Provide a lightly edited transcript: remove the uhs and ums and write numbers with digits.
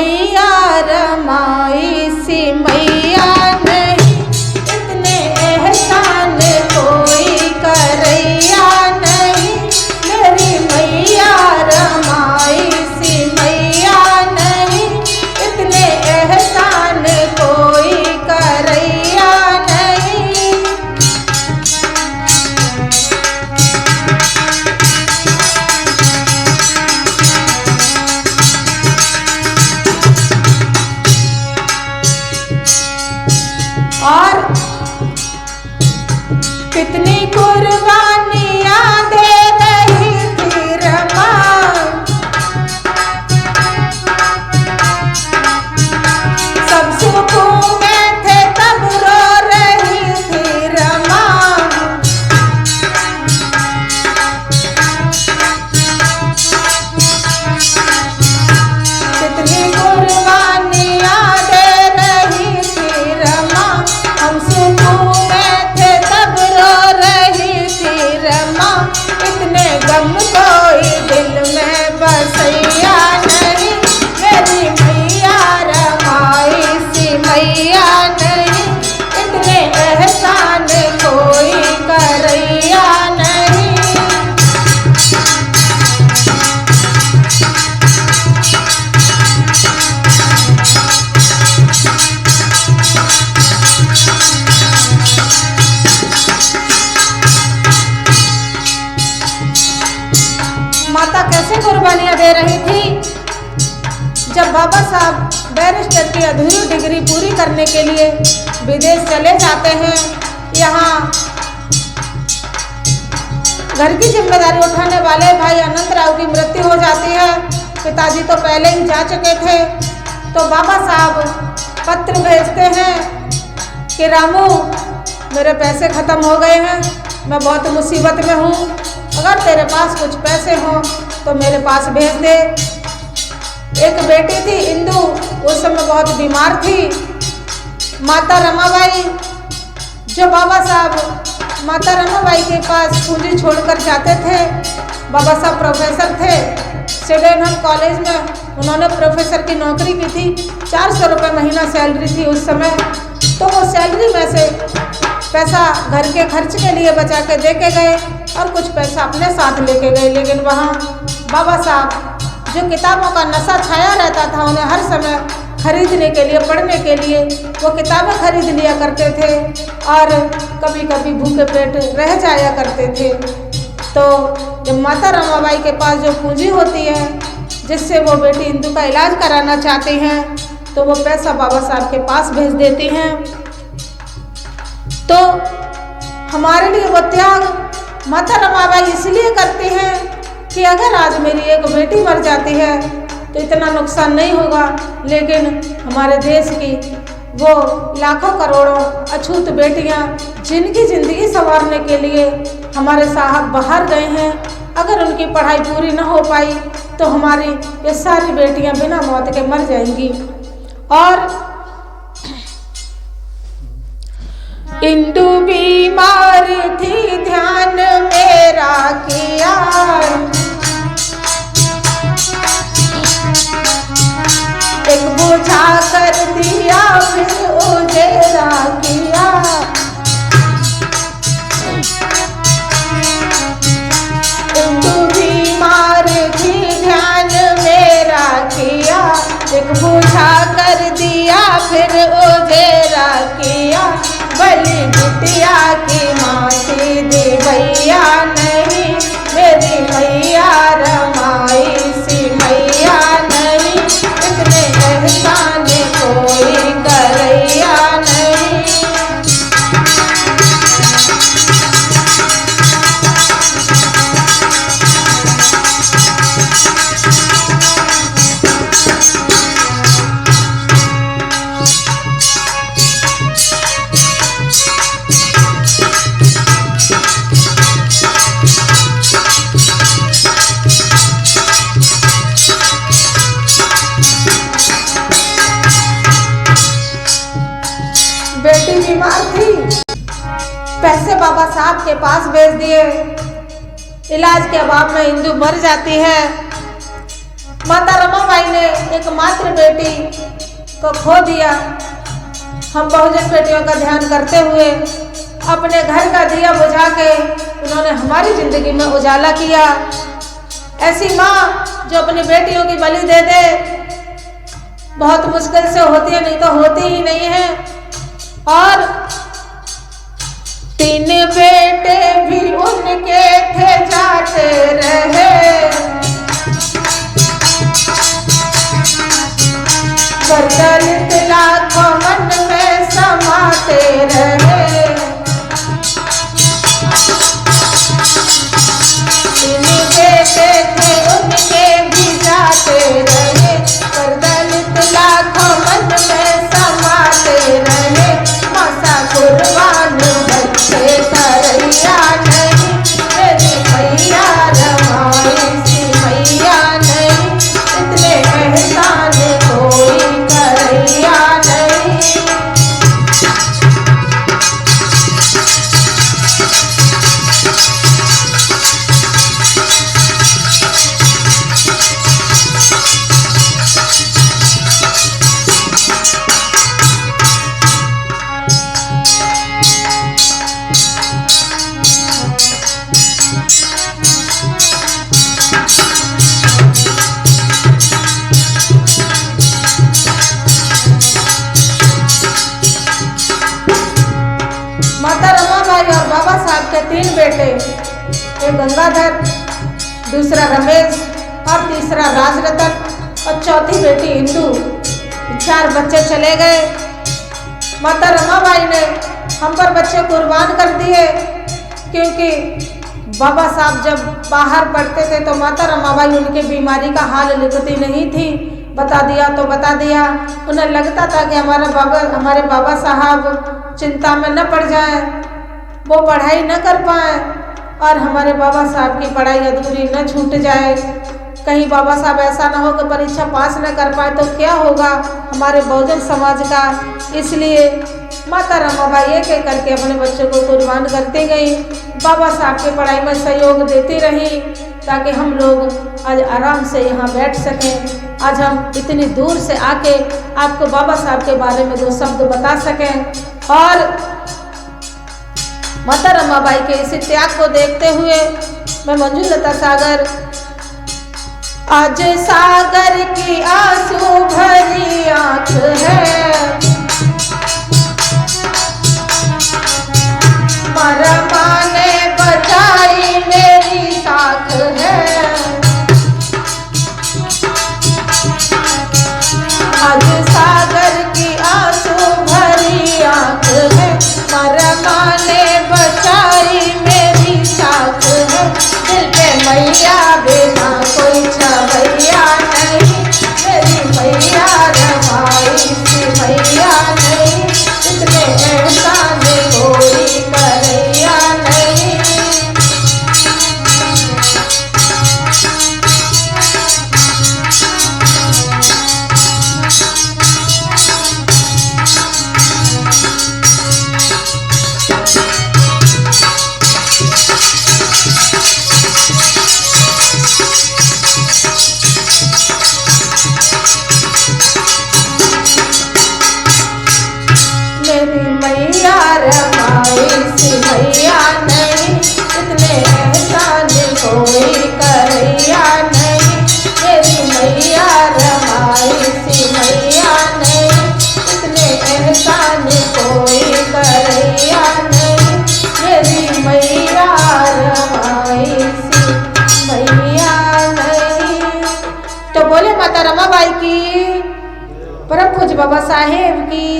मैया रमाई सी मैया नहीं, इतने एहसान कोई करैया नहीं। मेरी मैया रमाई सी मैया नहीं, इतने एहसान कोई करैया नहीं। और कितनी कुर्बानियां दे रही थी रमा, सब सुकून में थे तब रो रही थी रमा। कितनी कुर्बानियां दे रही थी रमा, हम सुकून में थे तब रो रही थी रमा। इतने गम कोई दिल में बसैया नहीं, मेरी मैया रमाई सी मैया नहीं, इतने एहसान कोई करैया नहीं। माता कैसे कुर्बानियां दे रही थी? जब बाबा साहब बैरिस्टर की अधूरी डिग्री पूरी करने के लिए विदेश चले जाते हैं, यहाँ घर की जिम्मेदारी उठाने वाले भाई अनंत राव की मृत्यु हो जाती है। पिताजी तो पहले ही जा चुके थे। तो बाबा साहब पत्र भेजते हैं कि रामू, मेरे पैसे ख़त्म हो गए हैं, मैं बहुत मुसीबत में हूँ, अगर तेरे पास कुछ पैसे हों तो मेरे पास भेज दे। एक बेटी थी इंदु, उस समय बहुत बीमार थी। माता रमाबाई, जो बाबा साहब माता रमाबाई के पास पूंजी छोड़कर जाते थे, बाबा साहब प्रोफेसर थे सिडेनहम कॉलेज में, उन्होंने प्रोफेसर की नौकरी की थी। 400 रुपये महीना सैलरी थी उस समय। तो वो सैलरी में से पैसा घर के खर्च के लिए बचा के दे के गए और कुछ पैसा अपने साथ लेके गए। लेकिन वहाँ बाबा साहब, जो किताबों का नशा छाया रहता था, उन्हें हर समय खरीदने के लिए, पढ़ने के लिए वो किताबें खरीद लिया करते थे और कभी कभी भूखे पेट रह जाया करते थे। तो जब माता रमाबाई के पास जो पूंजी होती है, जिससे वो बेटी इंदु का इलाज कराना चाहती हैं, तो वो पैसा बाबा साहब के पास भेज देती हैं। तो हमारे लिए वो त्याग माता रमाबाई इसलिए करती हैं कि अगर आज मेरी एक बेटी मर जाती है तो इतना नुकसान नहीं होगा, लेकिन हमारे देश की वो लाखों करोड़ों अछूत बेटियां जिनकी ज़िंदगी संवारने के लिए हमारे साहब बाहर गए हैं, अगर उनकी पढ़ाई पूरी न हो पाई तो हमारी ये सारी बेटियां बिना मौत के मर जाएंगी। और इंदु बीमार थी, ध्यान मेरा किया, एक बुझा कर दिया फिर उजेला किया। इंदु बीमार थी, ध्यान मेरा किया, एक बुझा कर दिया फिर उजेला किया। बलि बिटिया की मासी दी भैया नहीं, मेरी मैया रमाई सी मैया नहीं, इतने एहसान कोई करैया नहीं। बेटी बीमार थी, पैसे बाबा साहब के पास भेज दिए। इलाज के अभाव में इंदु मर जाती है। माता रमाबाई ने एकमात्र बेटी को खो दिया। हम बहुजन बेटियों का ध्यान करते हुए अपने घर का दिया बुझा के उन्होंने हमारी जिंदगी में उजाला किया। ऐसी माँ जो अपनी बेटियों की बलि दे दे बहुत मुश्किल से होती है, नहीं तो होती ही नहीं है। और 3 बेटे भी उनके थे जाते रहे, दलित लाखों मन में समाते रहे। 3 बेटे थे उनके भी जाते रहे, पर दलित लाखों मन में समाते रहे। मासा कुर्बान बच्चे करैया नहीं, मेरी मैया रमाई सी मैया नहीं, इतने एहसान कोई करैया नहीं। माता रमाबाई और बाबा साहब के 3 बेटे, एक गंगाधर, दूसरा रमेश और तीसरा राजरतन और चौथी बेटी इंदू। 4 बच्चे चले गए। माता रमाबाई ने हम पर बच्चे कुर्बान कर दिए, क्योंकि बाबा साहब जब बाहर पढ़ते थे तो माता रमाबाई उनकी बीमारी का हाल लिखती नहीं थी। बता दिया तो बता दिया। उन्हें लगता था कि हमारे बाबा साहब चिंता में न पड़ जाए, वो पढ़ाई न कर पाए और हमारे बाबा साहब की पढ़ाई अधूरी न छूट जाए। कहीं बाबा साहब ऐसा ना हो कि परीक्षा पास न कर पाए तो क्या होगा हमारे बहुजन समाज का। इसलिए माता रमाबाई एक एक करके अपने बच्चों को कुर्बान करती गई, बाबा साहब की पढ़ाई में सहयोग देती रही, ताकि हम लोग आज आराम से यहाँ बैठ सकें। आज हम इतनी दूर से आके आपको बाबा साहब के बारे में 2 शब्द बता सकें। और माता रमाबाई के इसी त्याग को देखते हुए मैं मंजुलता सागर, आज सागर की आंसू भरी आंख है, मरमा ने बचाई मेरी साख है। आज सागर की आंसू भरी आंख है, मरमा ने बचाई मेरी साख है। दिल पे मैया बिना कोई छवैया नहीं, मेरी मैया रमाई सी मैया नहीं, इतने एहसान कोई करैया नहीं। मेरी मैया रमाई सी मैया नहीं, इतने एहसान कोई करैया नहीं। मेरी मैया रमाई सी मैया नहीं, इतने एहसान कोई करैया नहीं। मेरी मैया रमाई सी मैया नहीं। तो बोले माता रमाबाई की, परम पूज्य बाबा साहेब की।